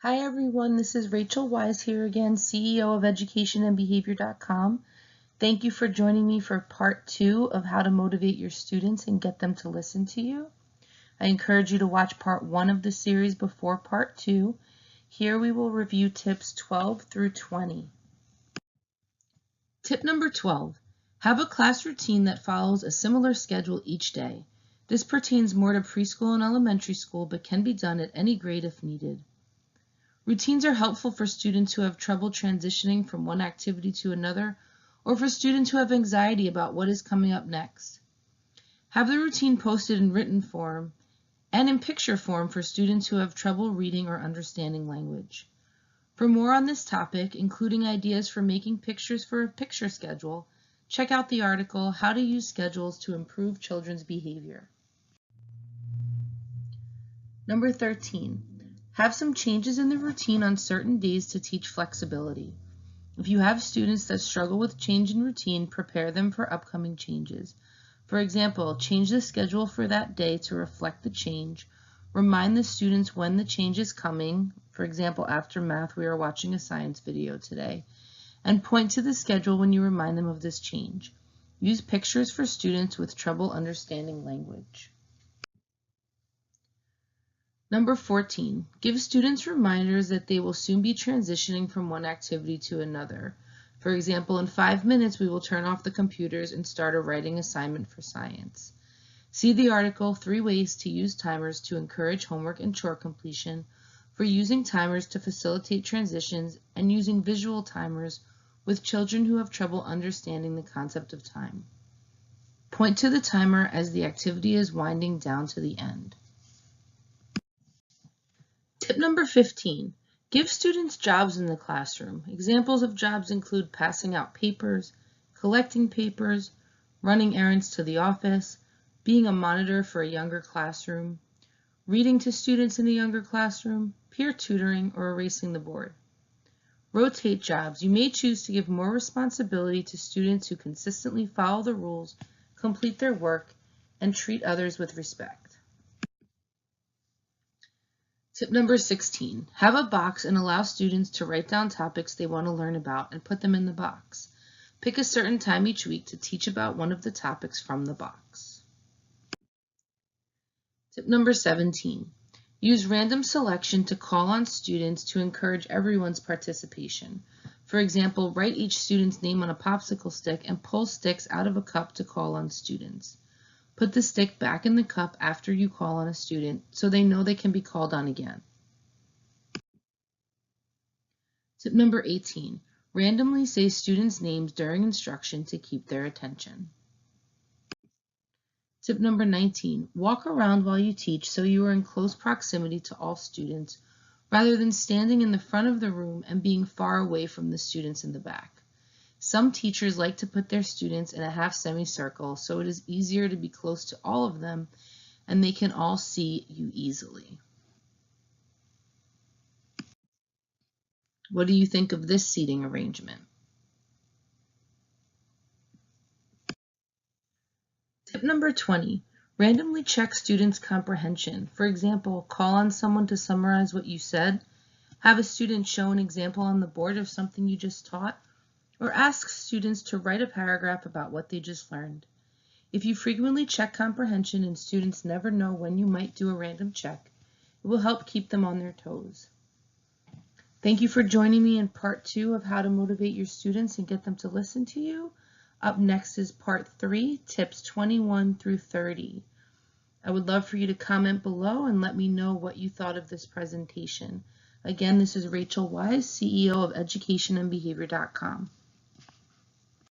Hi everyone, this is Rachel Wise here again, CEO of educationandbehavior.com. Thank you for joining me for part 2 of how to motivate your students and get them to listen to you. I encourage you to watch part 1 of the series before part 2. Here we will review tips 12 through 20. Tip number 12, have a class routine that follows a similar schedule each day. This pertains more to preschool and elementary school, but can be done at any grade if needed. Routines are helpful for students who have trouble transitioning from one activity to another, or for students who have anxiety about what is coming up next. Have the routine posted in written form and in picture form for students who have trouble reading or understanding language. For more on this topic, including ideas for making pictures for a picture schedule, check out the article, How to Use Schedules to Improve Children's Behavior. Number 13. Have some changes in the routine on certain days to teach flexibility. If you have students that struggle with change in routine, prepare them for upcoming changes. For example, change the schedule for that day to reflect the change. Remind the students when the change is coming. For example, after math, we are watching a science video today. And point to the schedule when you remind them of this change. Use pictures for students with trouble understanding language. Number 14, give students reminders that they will soon be transitioning from one activity to another. For example, in 5 minutes, we will turn off the computers and start a writing assignment for science. See the article, 3 Ways to Use Timers to Encourage Homework and Chore Completion, for using timers to facilitate transitions and using visual timers with children who have trouble understanding the concept of time. Point to the timer as the activity is winding down to the end. Tip number 15, give students jobs in the classroom. Examples of jobs include passing out papers, collecting papers, running errands to the office, being a monitor for a younger classroom, reading to students in a younger classroom, peer tutoring, or erasing the board. Rotate jobs. You may choose to give more responsibility to students who consistently follow the rules, complete their work, and treat others with respect. Tip number 16, have a box and allow students to write down topics they want to learn about and put them in the box. Pick a certain time each week to teach about one of the topics from the box. Tip number 17, use random selection to call on students to encourage everyone's participation. For example, write each student's name on a popsicle stick and pull sticks out of a cup to call on students. Put the stick back in the cup after you call on a student so they know they can be called on again. Tip number 18, randomly say students' names during instruction to keep their attention. Tip number 19, walk around while you teach so you are in close proximity to all students rather than standing in the front of the room and being far away from the students in the back. Some teachers like to put their students in a half semicircle so it is easier to be close to all of them and they can all see you easily. What do you think of this seating arrangement? Tip number 20, randomly check students' comprehension. For example, call on someone to summarize what you said, have a student show an example on the board of something you just taught, or ask students to write a paragraph about what they just learned. If you frequently check comprehension and students never know when you might do a random check, it will help keep them on their toes. Thank you for joining me in part 2 of how to motivate your students and get them to listen to you. Up next is part 3, tips 21 through 30. I would love for you to comment below and let me know what you thought of this presentation. Again, this is Rachel Wise, CEO of educationandbehavior.com.